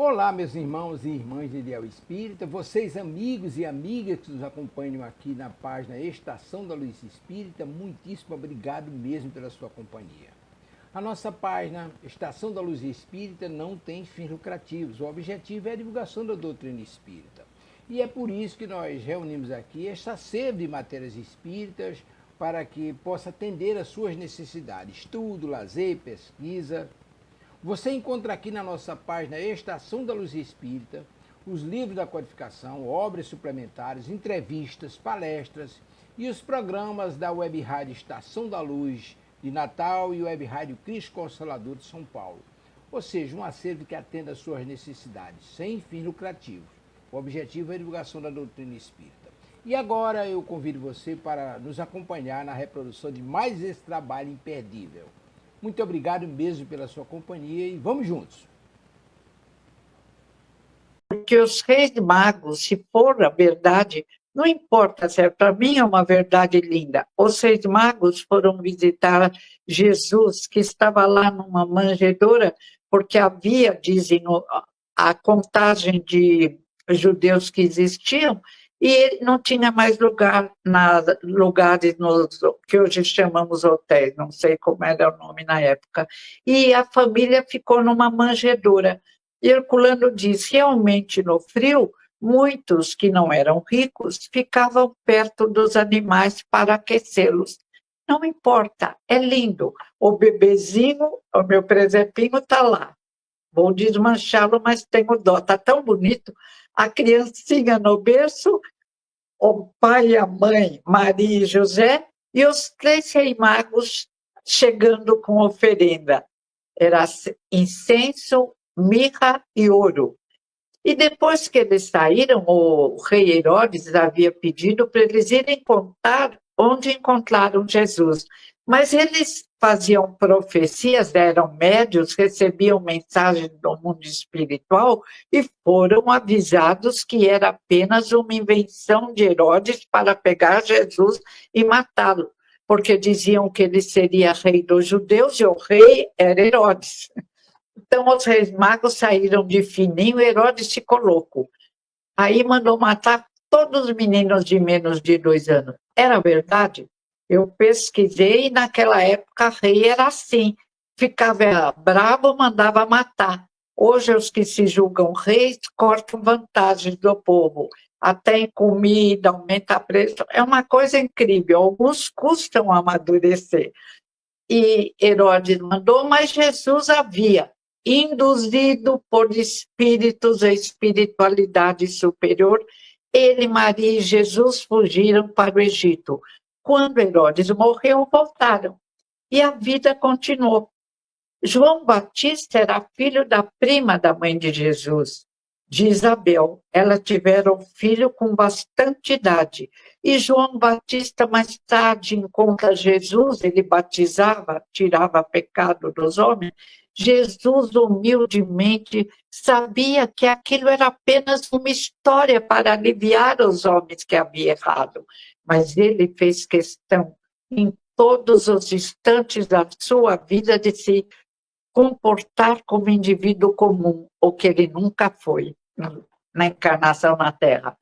Olá, meus irmãos e irmãs de Ideal Espírita, vocês amigos e amigas que nos acompanham aqui na página Estação da Luz Espírita, muitíssimo obrigado mesmo pela sua companhia. A nossa página Estação da Luz Espírita não tem fins lucrativos, o objetivo é a divulgação da doutrina espírita. E é por isso que nós reunimos aqui esta sede de matérias espíritas para que possa atender às suas necessidades, estudo, lazer, pesquisa. Você encontra aqui na nossa página Estação da Luz Espírita os livros da codificação, obras suplementares, entrevistas, palestras e os programas da Web Rádio Estação da Luz de Natal e Web Rádio Cristo Consolador de São Paulo. Ou seja, um acervo que atenda às suas necessidades, sem fins lucrativos. O objetivo é a divulgação da doutrina espírita. E agora eu convido você para nos acompanhar na reprodução de mais esse trabalho imperdível. Muito obrigado mesmo pela sua companhia e vamos juntos. Porque os reis magos, se for a verdade, não importa, certo? Para mim é uma verdade linda. Os reis magos foram visitar Jesus, que estava lá numa manjedoura, porque havia, dizem, a contagem de judeus que existiam, e ele não tinha mais lugares nos que hoje chamamos hotéis, não sei como era o nome na época. E a família ficou numa manjedoura. E Herculano diz, realmente no frio, muitos que não eram ricos ficavam perto dos animais para aquecê-los. Não importa, é lindo. O bebezinho, o meu presepinho está lá. Vou desmanchá-lo, mas tenho dó. Está tão bonito. A criancinha no berço, o pai e a mãe, Maria e José, e os 3 reis magos chegando com oferenda. Era incenso, mirra e ouro. E depois que eles saíram, o rei Herodes havia pedido para eles irem contar onde encontraram Jesus. Mas eles faziam profecias, eram médios, recebiam mensagens do mundo espiritual e foram avisados que era apenas uma invenção de Herodes para pegar Jesus e matá-lo, porque diziam que ele seria rei dos judeus e o rei era Herodes. Então, os reis magos saíram de fininho, Herodes ficou louco. Aí mandou matar todos os meninos de menos de 2 anos. Era verdade? Eu pesquisei e naquela época rei era assim. Ficava bravo, mandava matar. Hoje os que se julgam reis cortam vantagens do povo. Até em comida, aumenta preço. É uma coisa incrível. Alguns custam amadurecer. E Herodes mandou, mas Jesus havia induzido por espíritos a espiritualidade superior. Ele, Maria e Jesus fugiram para o Egito. Quando Herodes morreu, voltaram. E a vida continuou. João Batista era filho da prima da mãe de Jesus, de Isabel. Ela tiveram um filho com bastante idade. E João Batista, mais tarde, encontra Jesus, ele batizava, tirava pecado dos homens. Jesus, humildemente, sabia que aquilo era apenas uma história para aliviar os homens que haviam errado. Mas ele fez questão, em todos os instantes da sua vida, de se comportar como indivíduo comum, o que ele nunca foi na encarnação na Terra.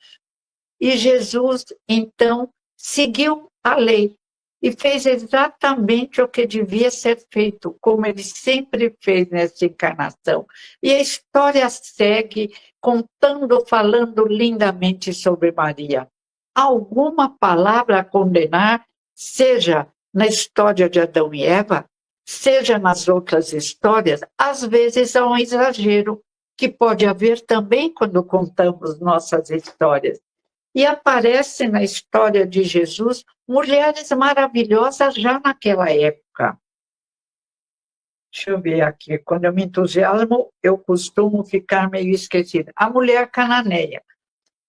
E Jesus, então, seguiu a lei e fez exatamente o que devia ser feito, como ele sempre fez nessa encarnação. E a história segue contando, falando lindamente sobre Maria. Alguma palavra a condenar, seja na história de Adão e Eva, seja nas outras histórias, às vezes há um exagero, que pode haver também quando contamos nossas histórias. E aparece na história de Jesus mulheres maravilhosas já naquela época. Deixa eu ver aqui, quando eu me entusiasmo, eu costumo ficar meio esquecida. A mulher cananeia.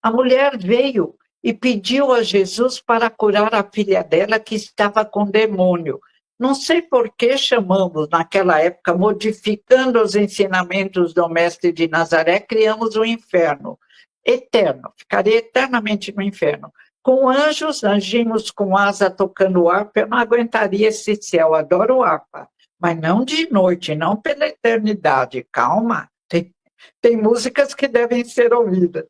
A mulher veio e pediu a Jesus para curar a filha dela que estava com demônio. Não sei por que chamamos, naquela época, modificando os ensinamentos do Mestre de Nazaré, criamos o inferno eterno, ficaria eternamente no inferno. Com anjos, anjinhos com asa tocando harpa, eu não aguentaria esse céu, adoro harpa, mas não de noite, não pela eternidade, calma. Tem músicas que devem ser ouvidas.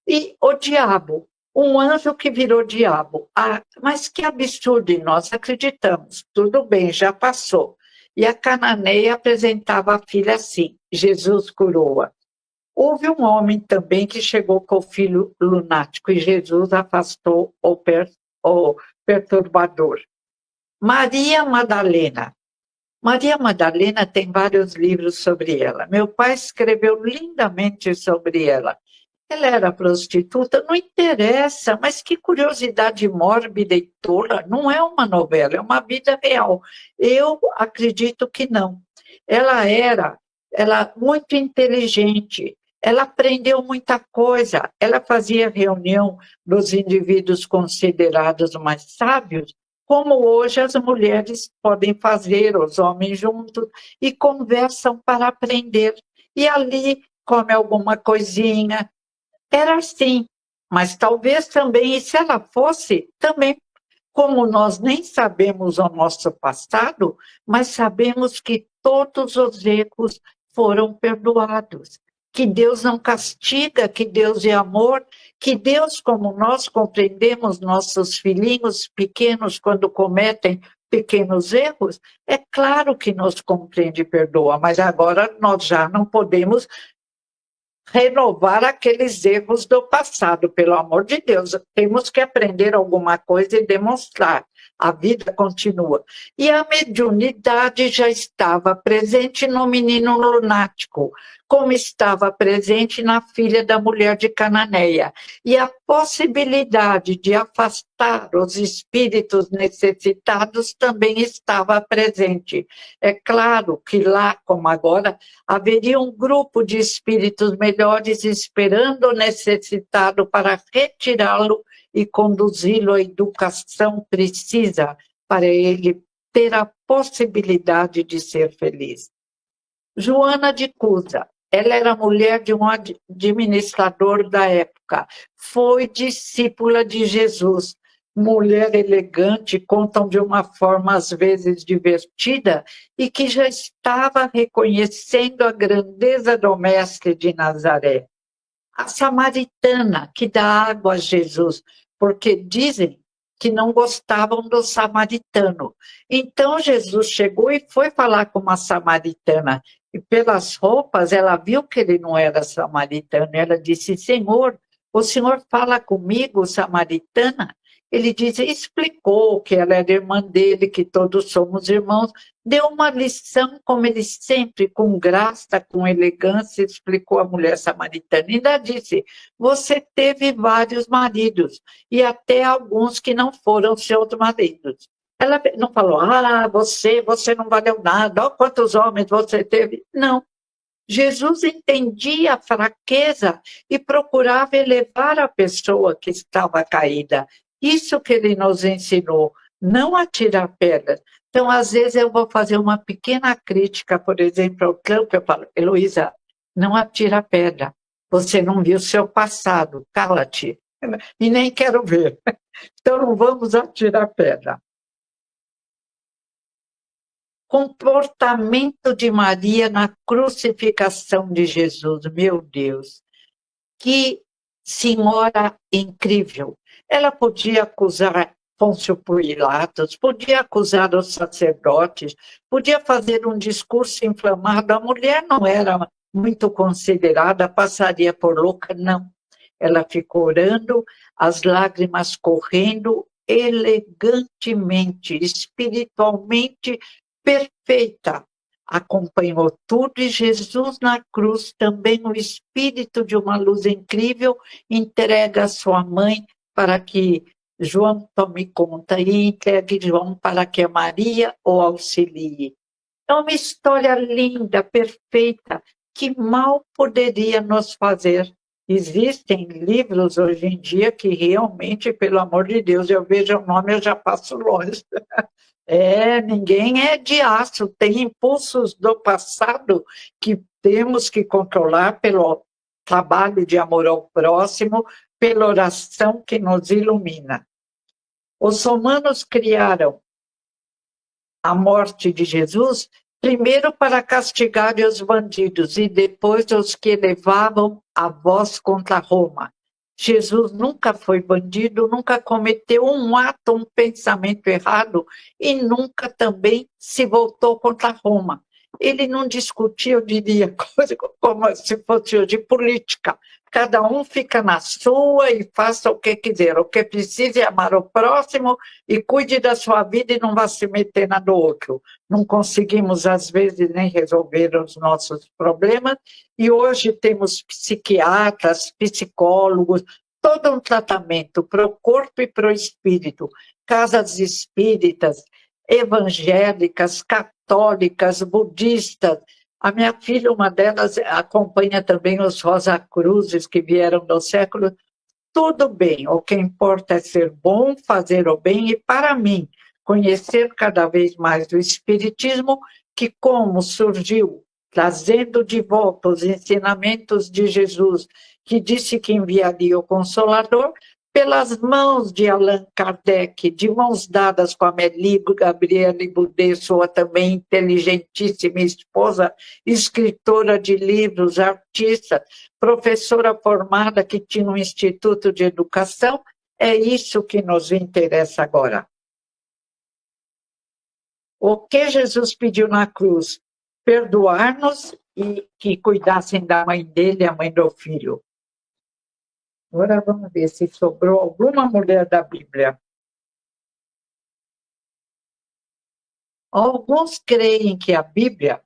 E o diabo, um anjo que virou diabo. Ah, mas que absurdo, e nós acreditamos. Tudo bem, já passou. E a cananeia apresentava a filha assim, Jesus curou-a. Houve um homem também que chegou com o filho lunático e Jesus afastou o perturbador. Maria Madalena. Maria Madalena tem vários livros sobre ela. Meu pai escreveu lindamente sobre ela. Ela era prostituta, não interessa, mas que curiosidade mórbida e tola. Não é uma novela, é uma vida real. Eu acredito que não. Ela muito inteligente, ela aprendeu muita coisa, ela fazia reunião dos indivíduos considerados mais sábios, como hoje as mulheres podem fazer, os homens juntos, e conversam para aprender. E ali come alguma coisinha. Era assim, mas talvez também, e se ela fosse, também, como nós nem sabemos o nosso passado, mas sabemos que todos os erros foram perdoados, que Deus não castiga, que Deus é amor, que Deus, como nós compreendemos nossos filhinhos pequenos quando cometem pequenos erros, é claro que nos compreende e perdoa, mas agora nós já não podemos renovar aqueles erros do passado, pelo amor de Deus. Temos que aprender alguma coisa e demonstrar. A vida continua. E a mediunidade já estava presente no menino lunático, como estava presente na filha da mulher de Cananeia. E a possibilidade de afastar os espíritos necessitados também estava presente. É claro que lá, como agora, haveria um grupo de espíritos melhores esperando o necessitado para retirá-lo e conduzi-lo à educação precisa para ele ter a possibilidade de ser feliz. Joana de Cusa, ela era mulher de um administrador da época, foi discípula de Jesus, mulher elegante, contam de uma forma às vezes divertida, e que já estava reconhecendo a grandeza do Mestre de Nazaré. A samaritana que dá água a Jesus, porque dizem que não gostavam do samaritano. Então Jesus chegou e foi falar com uma samaritana, e pelas roupas ela viu que ele não era samaritano. Ela disse: Senhor, o senhor fala comigo, samaritana? Ele disse, explicou que ela era irmã dele, que todos somos irmãos, deu uma lição, como ele sempre, com graça, com elegância, explicou a mulher samaritana. Ainda disse, você teve vários maridos, e até alguns que não foram seus maridos. Ela não falou, você não valeu nada, olha quantos homens você teve. Não. Jesus entendia a fraqueza e procurava elevar a pessoa que estava caída. Isso que ele nos ensinou, não atirar pedras. Então, às vezes, eu vou fazer uma pequena crítica, por exemplo, ao campo, eu falo, Heloísa, não atira pedra. Você não viu seu passado, cala-te. E nem quero ver. Então, não vamos atirar pedra. Comportamento de Maria na crucificação de Jesus, meu Deus. Que senhora incrível. Ela podia acusar Pôncio Pilatos, podia acusar os sacerdotes, podia fazer um discurso inflamado. A mulher não era muito considerada, passaria por louca, não. Ela ficou orando, as lágrimas correndo elegantemente, espiritualmente perfeita. Acompanhou tudo e Jesus na cruz, também o espírito de uma luz incrível, entrega a sua mãe para que João tome conta e entregue João para que a Maria o auxilie. É uma história linda, perfeita, que mal poderia nos fazer. Existem livros hoje em dia que realmente, pelo amor de Deus, eu vejo o nome, eu já passo longe. Ninguém é de aço, tem impulsos do passado que temos que controlar pelo trabalho de amor ao próximo, pela oração que nos ilumina. Os romanos criaram a morte de Jesus primeiro para castigar os bandidos e depois os que levavam a voz contra Roma. Jesus nunca foi bandido, nunca cometeu um ato, um pensamento errado e nunca também se voltou contra Roma. Ele não discutia, eu diria, coisa como se fosse hoje política. Cada um fica na sua e faça o que quiser. O que precisa é amar o próximo e cuide da sua vida e não vá se meter na do outro. Não conseguimos, às vezes, nem resolver os nossos problemas. E hoje temos psiquiatras, psicólogos, todo um tratamento para o corpo e para o espírito. Casas espíritas, evangélicas, católicas, budistas. A minha filha, uma delas, acompanha também os Rosa Cruzes que vieram do século. Tudo bem, o que importa é ser bom, fazer o bem, e para mim, conhecer cada vez mais do Espiritismo, que como surgiu, trazendo de volta os ensinamentos de Jesus, que disse que enviaria o Consolador, pelas mãos de Allan Kardec, de mãos dadas com a Meligo Gabriele Boudet, sua também inteligentíssima esposa, escritora de livros, artista, professora formada que tinha um instituto de educação, é isso que nos interessa agora. O que Jesus pediu na cruz? Perdoar-nos e que cuidassem da mãe dele e a mãe do filho. Agora vamos ver se sobrou alguma mulher da Bíblia. Alguns creem que a Bíblia,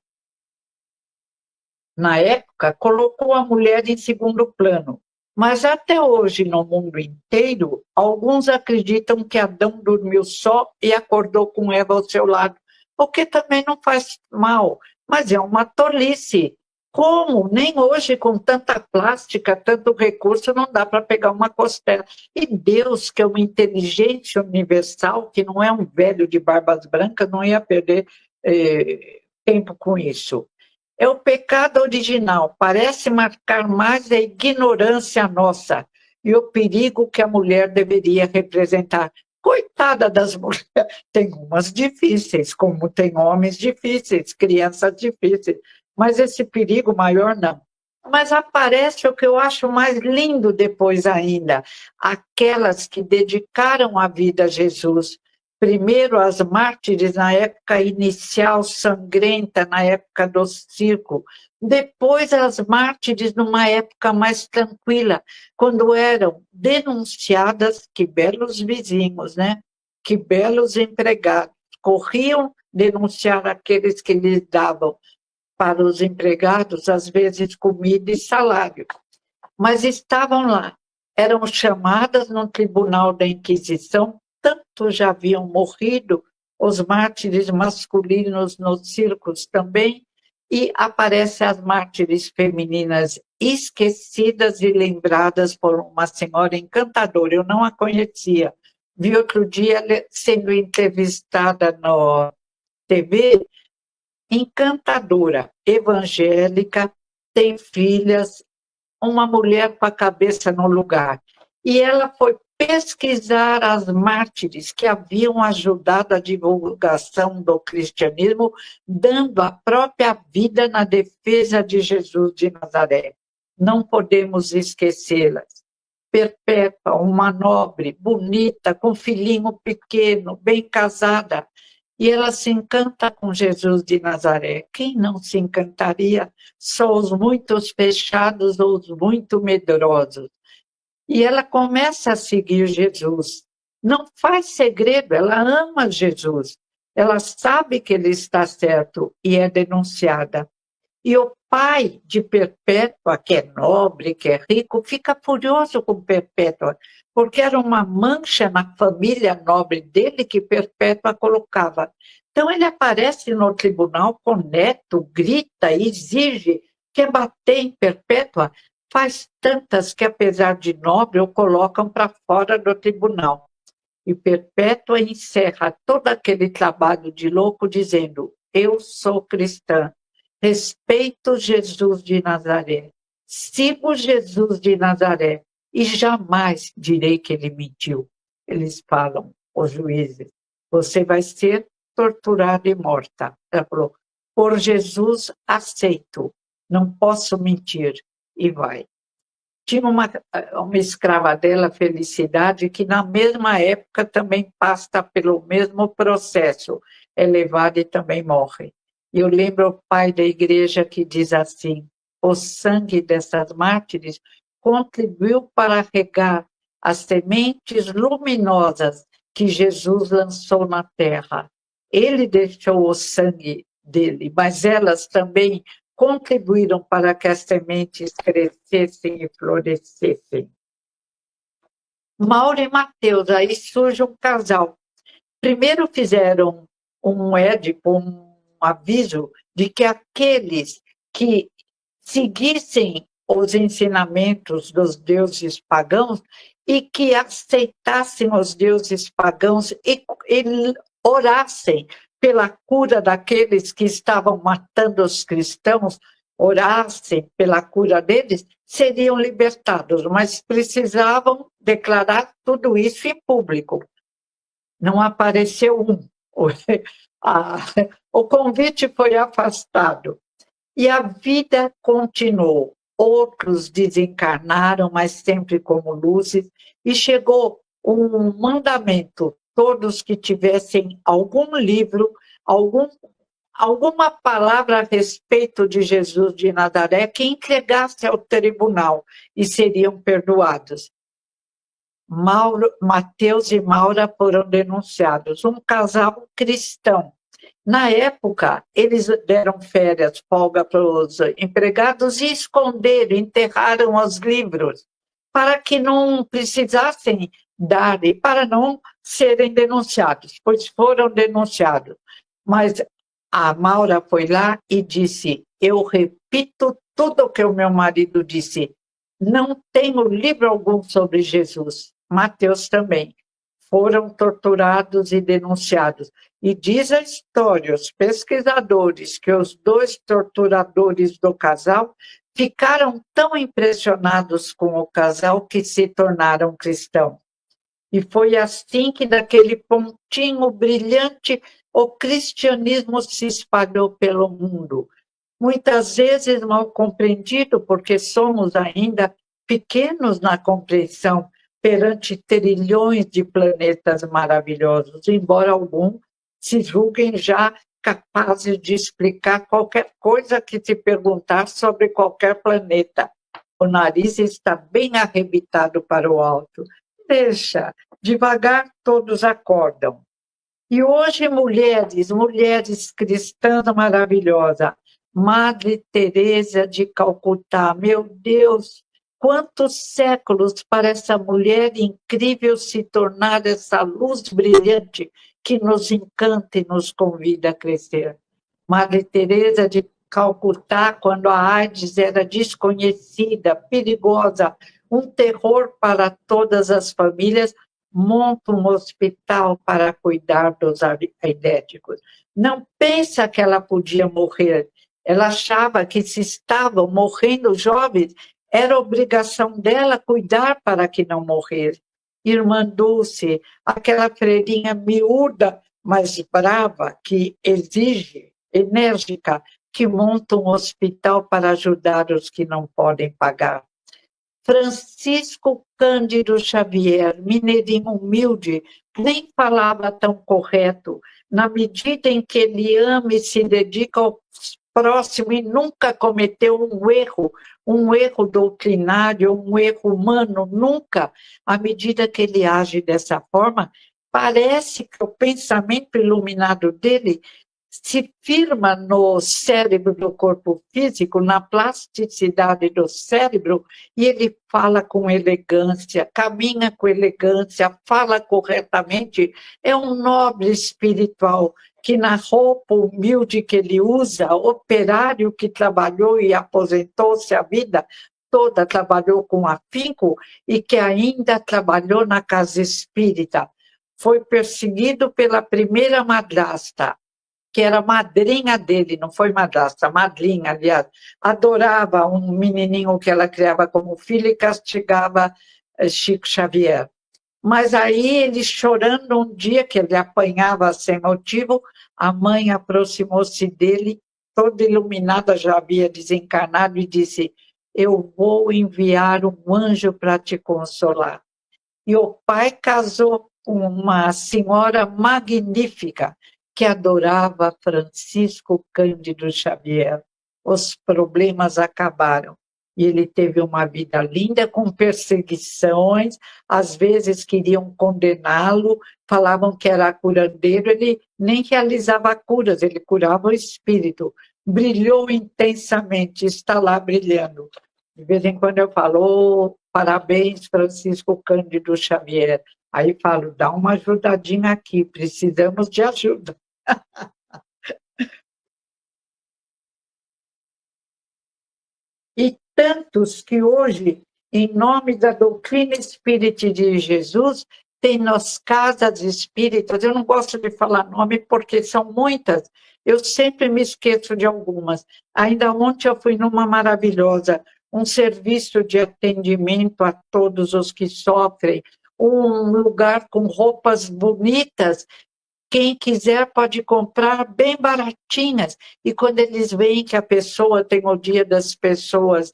na época, colocou a mulher em segundo plano. Mas até hoje, no mundo inteiro, alguns acreditam que Adão dormiu só e acordou com Eva ao seu lado, o que também não faz mal, mas é uma tolice. Como? Nem hoje, com tanta plástica, tanto recurso, não dá para pegar uma costela. E Deus, que é uma inteligência universal, que não é um velho de barbas brancas, não ia perder tempo com isso. É o pecado original, parece marcar mais a ignorância nossa e o perigo que a mulher deveria representar. Coitada das mulheres, tem umas difíceis, como tem homens difíceis, crianças difíceis, mas esse perigo maior não. Mas aparece o que eu acho mais lindo depois ainda, aquelas que dedicaram a vida a Jesus. Primeiro as mártires na época inicial, sangrenta, na época do circo. Depois as mártires numa época mais tranquila, quando eram denunciadas, que belos vizinhos, né? Que belos empregados. Corriam denunciar aqueles que lhes davam para os empregados, às vezes comida e salário. Mas estavam lá, eram chamadas no tribunal da Inquisição, tanto já haviam morrido, os mártires masculinos nos circos também, e aparecem as mártires femininas esquecidas e lembradas por uma senhora encantadora, eu não a conhecia. Vi outro dia sendo entrevistada na TV, encantadora, evangélica, tem filhas, uma mulher com a cabeça no lugar. E ela foi pesquisar as mártires que haviam ajudado a divulgação do cristianismo, dando a própria vida na defesa de Jesus de Nazaré. Não podemos esquecê-las. Perpétua, uma nobre, bonita, com filhinho pequeno, bem casada, e ela se encanta com Jesus de Nazaré. Quem não se encantaria? Só os muito fechados ou os muito medrosos. E ela começa a seguir Jesus. Não faz segredo, ela ama Jesus. Ela sabe que ele está certo e é denunciada. E o pai de Perpétua, que é nobre, que é rico, fica furioso com Perpétua, porque era uma mancha na família nobre dele que Perpétua colocava. Então ele aparece no tribunal com o neto, grita, exige, quer bater em Perpétua, faz tantas que, apesar de nobre, o colocam para fora do tribunal. E Perpétua encerra todo aquele trabalho de louco dizendo: eu sou cristã. Respeito Jesus de Nazaré, sigo Jesus de Nazaré e jamais direi que ele mentiu. Eles falam, os juízes, você vai ser torturada e morta. Ela falou, por Jesus aceito, não posso mentir, e vai. Tinha uma escrava dela, Felicidade, que na mesma época também passa pelo mesmo processo, é levada e também morre. E eu lembro o pai da igreja que diz assim: o sangue dessas mártires contribuiu para regar as sementes luminosas que Jesus lançou na terra. Ele deixou o sangue dele, mas elas também contribuíram para que as sementes crescessem e florescessem. Mauro e Mateus, aí surge um casal. Primeiro fizeram um édipo, um aviso de que aqueles que seguissem os ensinamentos dos deuses pagãos e que aceitassem os deuses pagãos e orassem pela cura daqueles que estavam matando os cristãos, orassem pela cura deles, seriam libertados, mas precisavam declarar tudo isso em público. Não apareceu um. O convite foi afastado. E a vida continuou. Outros desencarnaram, mas sempre como luzes, e chegou um mandamento: todos que tivessem algum livro, alguma palavra a respeito de Jesus de Nazaré, que entregasse ao tribunal e seriam perdoados. Mateus e Maura foram denunciados, um casal cristão. Na época, eles deram férias, folga para os empregados e esconderam, enterraram os livros, para que não precisassem dar e para não serem denunciados, pois foram denunciados. Mas a Maura foi lá e disse: eu repito tudo o que o meu marido disse, não tenho livro algum sobre Jesus. Mateus também. Foram torturados e denunciados. E diz a história, os pesquisadores, que os dois torturadores do casal ficaram tão impressionados com o casal que se tornaram cristãos. E foi assim que, daquele pontinho brilhante, o cristianismo se espalhou pelo mundo. Muitas vezes mal compreendido, porque somos ainda pequenos na compreensão perante trilhões de planetas maravilhosos, embora alguns se julguem já capazes de explicar qualquer coisa que se perguntar sobre qualquer planeta. O nariz está bem arrebitado para o alto. Deixa, devagar todos acordam. E hoje mulheres cristãs maravilhosas, Madre Teresa de Calcutá, meu Deus, quantos séculos para essa mulher incrível se tornar essa luz brilhante que nos encanta e nos convida a crescer. Madre Teresa de Calcutá, quando a AIDS era desconhecida, perigosa, um terror para todas as famílias, monta um hospital para cuidar dos aidéticos. Não pensa que ela podia morrer. Ela achava que se estavam morrendo jovens, era obrigação dela cuidar para que não morrer. Irmã Dulce, aquela freirinha miúda, mas brava, que exige, enérgica, que monta um hospital para ajudar os que não podem pagar. Francisco Cândido Xavier, mineirinho humilde, nem falava tão correto, na medida em que ele ama e se dedica ao próximo e nunca cometeu um erro doutrinário, um erro humano, nunca. À medida que ele age dessa forma, parece que o pensamento iluminado dele se firma no cérebro do corpo físico, na plasticidade do cérebro, e ele fala com elegância, caminha com elegância, fala corretamente. É um nobre espiritual que, na roupa humilde que ele usa, operário que trabalhou e aposentou-se a vida toda, trabalhou com afinco e que ainda trabalhou na casa espírita. Foi perseguido pela primeira madrasta, que era madrinha dele, não foi madrasta, madrinha, aliás, adorava um menininho que ela criava como filho e castigava Chico Xavier. Mas aí ele chorando um dia que ele apanhava sem motivo, a mãe aproximou-se dele toda iluminada, já havia desencarnado, e disse: eu vou enviar um anjo para te consolar. E o pai casou com uma senhora magnífica que adorava Francisco Cândido Xavier. Os problemas acabaram. E ele teve uma vida linda, com perseguições, às vezes queriam condená-lo, falavam que era curandeiro, ele nem realizava curas, ele curava o espírito. Brilhou intensamente, está lá brilhando. De vez em quando eu falo: oh, parabéns, Francisco Cândido Xavier. Aí falo: dá uma ajudadinha aqui, precisamos de ajuda. E tantos que hoje, em nome da doutrina espírita de Jesus, tem nas casas espíritas. Eu não gosto de falar nome porque são muitas, eu sempre me esqueço de algumas. Ainda ontem eu fui numa maravilhosa, um serviço de atendimento a todos os que sofrem, um lugar com roupas bonitas. Quem quiser pode comprar bem baratinhas. E quando eles veem que a pessoa tem o dia das pessoas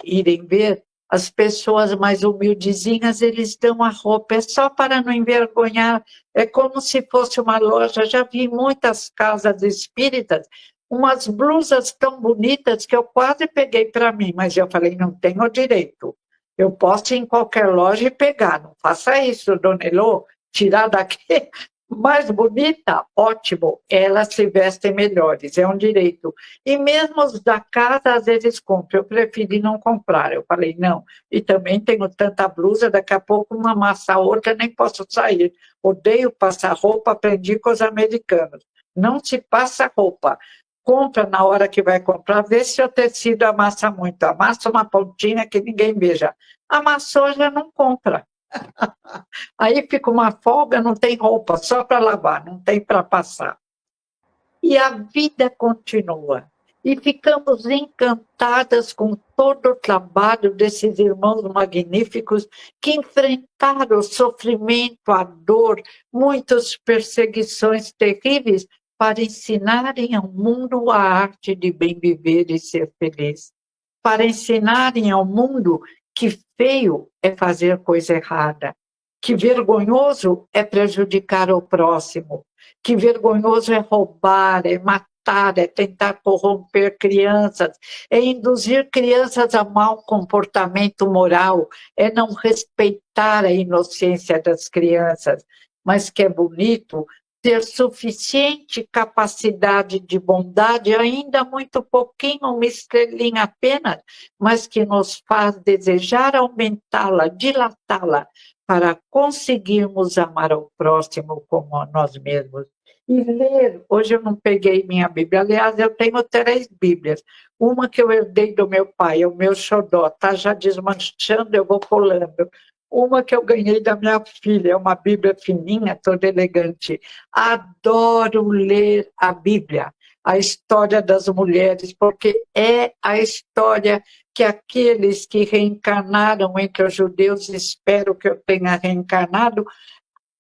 irem ver, as pessoas mais humildezinhas, eles dão a roupa. É só para não envergonhar. É como se fosse uma loja. Já vi muitas casas espíritas, umas blusas tão bonitas que eu quase peguei para mim, mas eu falei: não tenho direito. Eu posso ir em qualquer loja e pegar. Não faça isso, dona Elô, tirar daqui. Mais bonita, ótimo, elas se vestem melhores, é um direito. E mesmo os da casa, às vezes compram, eu preferi não comprar. Eu falei: não, e também tenho tanta blusa, daqui a pouco uma amassa a outra, nem posso sair. Odeio passar roupa, aprendi com os americanos. Não se passa roupa. Compra na hora que vai comprar, vê se o tecido amassa muito. Amassa uma pontinha que ninguém veja. Amassou, já não compra. Aí fica uma folga, não tem roupa, só para lavar, não tem para passar. E a vida continua. E ficamos encantadas com todo o trabalho desses irmãos magníficos que enfrentaram o sofrimento, a dor, muitas perseguições terríveis para ensinarem ao mundo a arte de bem viver e ser feliz. Para ensinarem ao mundo que feio é fazer coisa errada, que vergonhoso é prejudicar o próximo, que vergonhoso é roubar, é matar, é tentar corromper crianças, é induzir crianças a mau comportamento moral, é não respeitar a inocência das crianças, mas que é bonito ter suficiente capacidade de bondade, ainda muito pouquinho, uma estrelinha apenas, mas que nos faz desejar aumentá-la, dilatá-la, para conseguirmos amar ao próximo como a nós mesmos. E ler, hoje eu não peguei minha Bíblia, aliás, eu tenho 3 Bíblias. Uma que eu herdei do meu pai, é o meu xodó, está já desmanchando, eu vou colando. Uma que eu ganhei da minha filha, é uma Bíblia fininha, toda elegante. Adoro ler a Bíblia, a história das mulheres, porque é a história que aqueles que reencarnaram entre os judeus, espero que eu tenha reencarnado,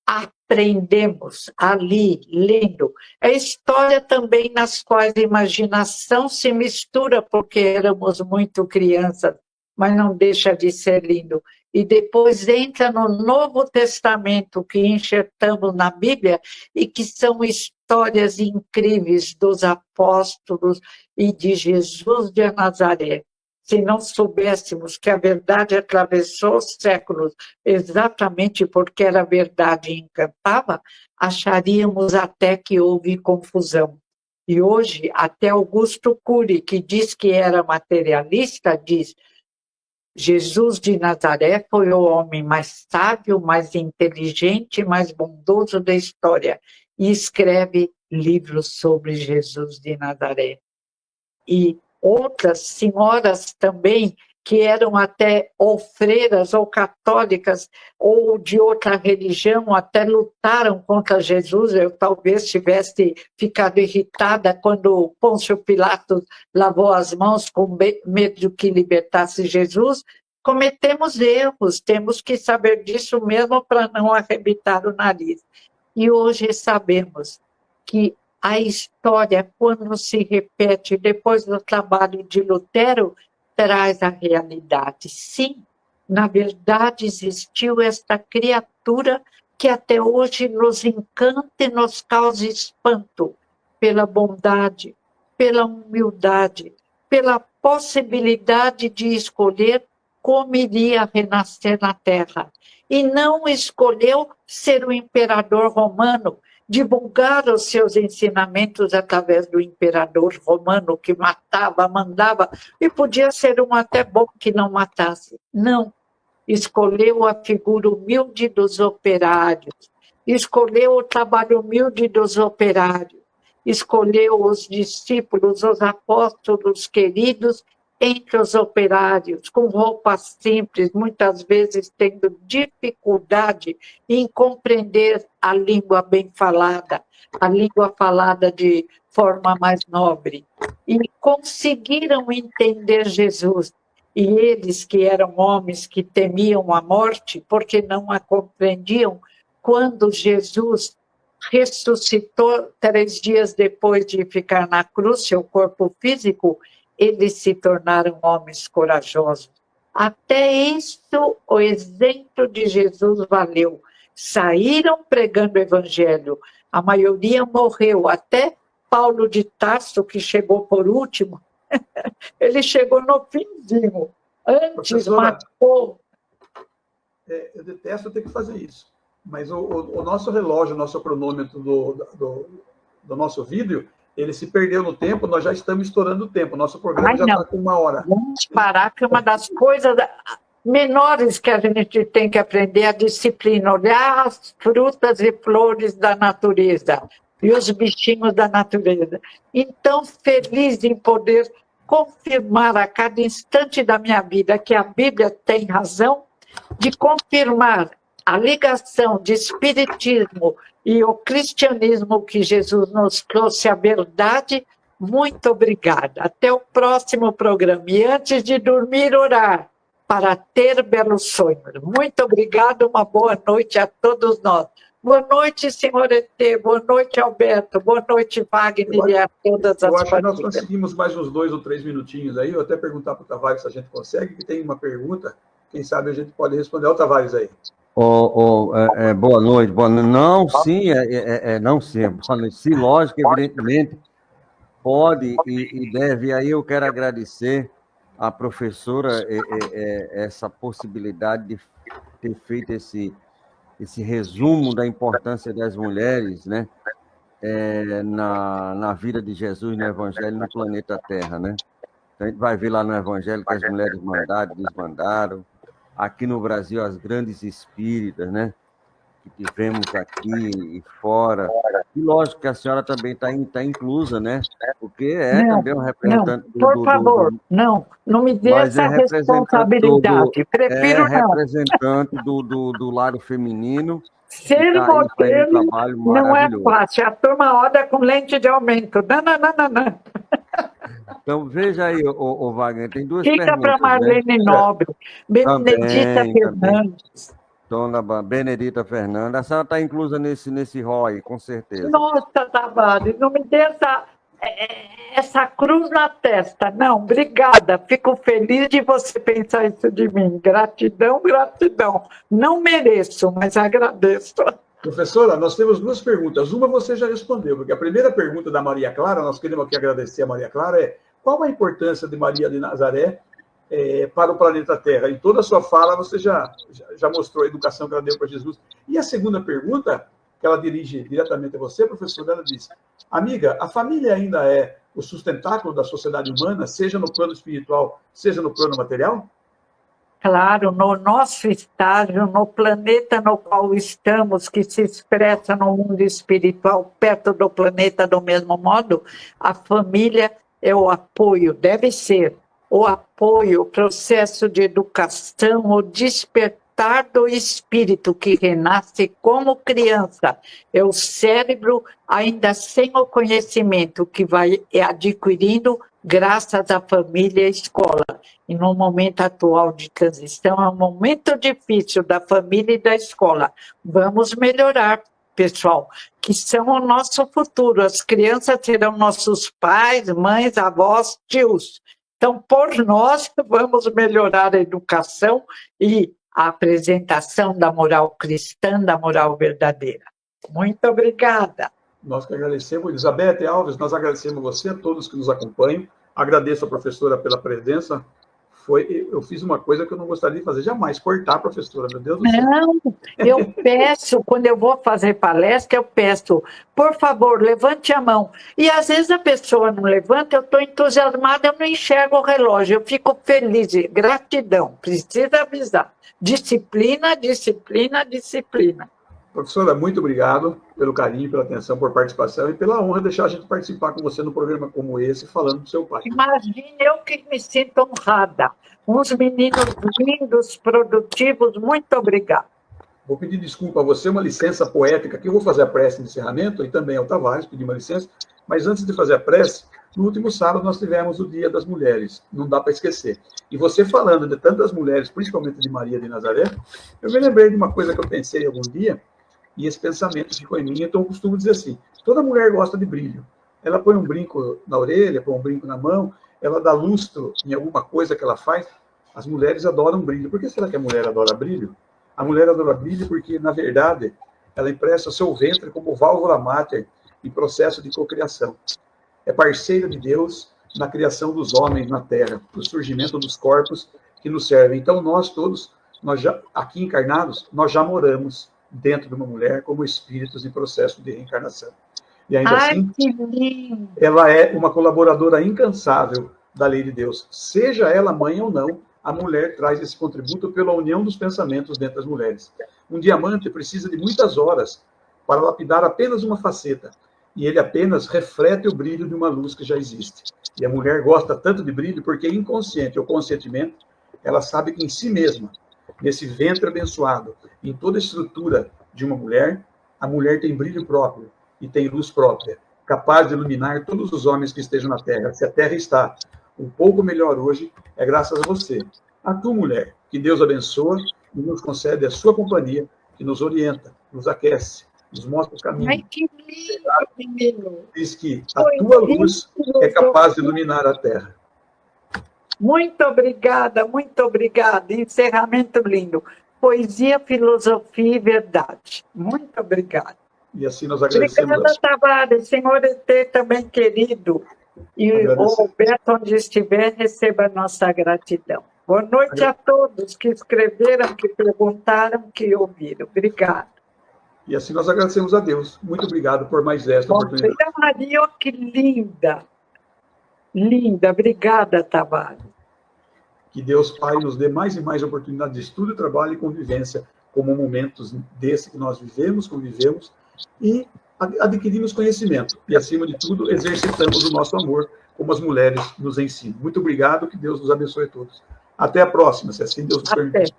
aprendemos ali, lendo. É história também nas quais a imaginação se mistura, porque éramos muito crianças, mas não deixa de ser lindo. E depois entra no Novo Testamento, que enxertamos na Bíblia, e que são histórias incríveis dos apóstolos e de Jesus de Nazaré. Se não soubéssemos que a verdade atravessou os séculos, exatamente porque era verdade e encantava, acharíamos até que houve confusão. E hoje, até Augusto Cury, que diz que era materialista, diz: Jesus de Nazaré foi o homem mais sábio, mais inteligente, mais bondoso da história, e escreve livros sobre Jesus de Nazaré. E outras senhoras também, que eram até ou freiras ou católicas ou de outra religião, até lutaram contra Jesus. Eu talvez tivesse ficado irritada quando Pôncio Pilatos lavou as mãos com medo de que libertasse Jesus. Cometemos erros, temos que saber disso mesmo para não arrebentar o nariz. E hoje sabemos que a história, quando se repete depois do trabalho de Lutero, traz a realidade. Sim, na verdade existiu esta criatura que até hoje nos encanta e nos causa espanto pela bondade, pela humildade, pela possibilidade de escolher como iria renascer na Terra. E não escolheu ser o imperador romano, divulgar os seus ensinamentos através do imperador romano que matava, mandava, e podia ser um até bom que não matasse. Não. Escolheu a figura humilde dos operários, escolheu o trabalho humilde dos operários, escolheu os discípulos, os apóstolos queridos entre os operários, com roupas simples, muitas vezes tendo dificuldade em compreender a língua bem falada, a língua falada de forma mais nobre. E conseguiram entender Jesus. E eles, que eram homens que temiam a morte, porque não a compreendiam, quando Jesus ressuscitou 3 dias depois de ficar na cruz, seu corpo físico, eles se tornaram homens corajosos. Até isso, o exemplo de Jesus valeu. Saíram pregando o evangelho. A maioria morreu, até Paulo de Tarso, que chegou por último, ele chegou no finzinho. Antes matou. Eu detesto ter que fazer isso. Mas o nosso relógio, o nosso cronômetro do nosso vídeo, ele se perdeu no tempo, nós já estamos estourando o tempo. Nosso programa já está com 1 hora. Vamos parar, que é uma das coisas menores que a gente tem que aprender, a disciplina, olhar as frutas e flores da natureza e os bichinhos da natureza. Então, feliz em poder confirmar a cada instante da minha vida que a Bíblia tem razão, de confirmar a ligação de espiritismo e o cristianismo que Jesus nos trouxe, a verdade. Muito obrigada. Até o próximo programa. E antes de dormir, orar para ter belos sonhos. Muito obrigada, uma boa noite a todos nós. Boa noite, senhor ET, boa noite, Alberto, boa noite, Wagner, e a todas as famílias. Eu acho que nós famílias. conseguimos mais uns 2 ou 3 minutinhos aí, eu até perguntar para o Tavares se a gente consegue, que tem uma pergunta, quem sabe a gente pode responder. Olha o Tavares aí. Boa noite, boa noite. Não, sim, não sim, boa noite. Sim, lógico, evidentemente, pode e deve. Aí eu quero agradecer à professora essa possibilidade de ter feito esse resumo da importância das mulheres, né, na vida de Jesus, no Evangelho, no planeta Terra, né? Então, a gente vai ver lá no Evangelho que as mulheres mandaram, desmandaram. Aqui no Brasil, as grandes espíritas, né, que tivemos aqui e fora. E lógico que a senhora também está inclusa, né? Porque também um representante por favor, não me dê essa responsabilidade. Prefiro não. Representante do lado feminino. Ser modelo um não é fácil. A turma olha com lente de aumento. Não. Então, veja aí, o Wagner, tem 2 perguntas. Fica para Marlene Nobre, Benedita Fernandes. Dona Benedita Fernandes, a senhora está inclusa nesse ROI, com certeza. Nossa, Tavares, não me dê essa cruz na testa. Não, obrigada. Fico feliz de você pensar isso de mim. Gratidão. Não mereço, mas agradeço. Professora, nós temos 2 perguntas. Uma você já respondeu, porque a primeira pergunta da Maria Clara, nós queremos aqui agradecer a Maria Clara, é: qual a importância de Maria de Nazaré para o planeta Terra? Em toda a sua fala, você já mostrou a educação que ela deu para Jesus. E a segunda pergunta, que ela dirige diretamente a você, professora, ela diz: amiga, a família ainda é o sustentáculo da sociedade humana, seja no plano espiritual, seja no plano material? Claro, no nosso estágio, no planeta no qual estamos, que se expressa no mundo espiritual, perto do planeta do mesmo modo, a família é o apoio, deve ser o apoio, o processo de educação, o despertar do espírito que renasce como criança. É o cérebro, ainda sem o conhecimento, que vai adquirindo graças à família e à escola. E no momento atual de transição, é um momento difícil da família e da escola. Vamos melhorar, pessoal, que são o nosso futuro. As crianças serão nossos pais, mães, avós, tios. Então, por nós, vamos melhorar a educação e a apresentação da moral cristã, da moral verdadeira. Muito obrigada. Nós que agradecemos, Elizabeth Alves, nós agradecemos você, a todos que nos acompanham. Agradeço a professora pela presença. Eu fiz uma coisa que eu não gostaria de fazer, jamais cortar a professora, meu Deus do céu. Não, eu peço, quando eu vou fazer palestra, eu peço, por favor, levante a mão. E às vezes a pessoa não levanta, eu estou entusiasmada, eu não enxergo o relógio, eu fico feliz, gratidão, precisa avisar. Disciplina, disciplina, disciplina. Professora, muito obrigado pelo carinho, pela atenção, por participação e pela honra de deixar a gente participar com você num programa como esse, falando do seu pai. Imagine, eu que me sinto honrada. Uns meninos lindos, produtivos, muito obrigada. Vou pedir desculpa a você, uma licença poética, que eu vou fazer a prece de encerramento, e também ao Tavares, pedir uma licença, mas antes de fazer a prece, no último sábado nós tivemos o Dia das Mulheres, não dá para esquecer. E você falando de tantas mulheres, principalmente de Maria de Nazaré, eu me lembrei de uma coisa que eu pensei algum dia, e esse pensamento ficou em mim, então eu costumo dizer assim, toda mulher gosta de brilho. Ela põe um brinco na orelha, põe um brinco na mão, ela dá lustro em alguma coisa que ela faz. As mulheres adoram brilho. Por que será que a mulher adora brilho? A mulher adora brilho porque, na verdade, ela empresta o seu ventre como válvula máter em processo de cocriação. É parceira de Deus na criação dos homens na Terra, no surgimento dos corpos que nos servem. Então, nós todos, nós já, aqui encarnados, nós já moramos dentro de uma mulher como espíritos em processo de reencarnação. E ainda assim, ela é uma colaboradora incansável da lei de Deus. Seja ela mãe ou não, a mulher traz esse contributo pela união dos pensamentos dentro das mulheres. Um diamante precisa de muitas horas para lapidar apenas uma faceta, e ele apenas reflete o brilho de uma luz que já existe. E a mulher gosta tanto de brilho porque, inconsciente ou conscientemente, ela sabe que em si mesma, nesse ventre abençoado, em toda a estrutura de uma mulher, a mulher tem brilho próprio e tem luz própria, capaz de iluminar todos os homens que estejam na Terra. Se a Terra está um pouco melhor hoje, é graças a você, a tua mulher. Que Deus abençoe e nos concede a sua companhia, que nos orienta, nos aquece, nos mostra o caminho. Ai, que lindo, menino. Diz que a tua luz é capaz de iluminar a Terra. Muito obrigada, muito obrigada. Encerramento lindo. Poesia, filosofia e verdade. Muito obrigada. E assim nós agradecemos. Obrigada, Tavares. Senhor ET também querido. E o Roberto, onde estiver, receba a nossa gratidão. Boa noite a todos que escreveram, que perguntaram, que ouviram. Obrigada. E assim nós agradecemos a Deus. Muito obrigado por mais esta oportunidade. Maria, que linda. Linda. Obrigada, Tavares. Que Deus Pai nos dê mais e mais oportunidades de estudo, trabalho e convivência, como momentos desse que nós vivemos, convivemos, e adquirimos conhecimento. E, acima de tudo, exercitamos o nosso amor, como as mulheres nos ensinam. Muito obrigado, que Deus nos abençoe a todos. Até a próxima, se assim Deus nos permitir.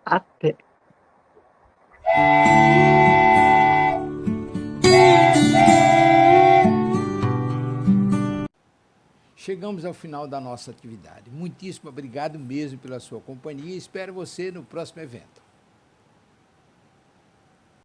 Até. Chegamos ao final da nossa atividade. Muitíssimo obrigado mesmo pela sua companhia e espero você no próximo evento.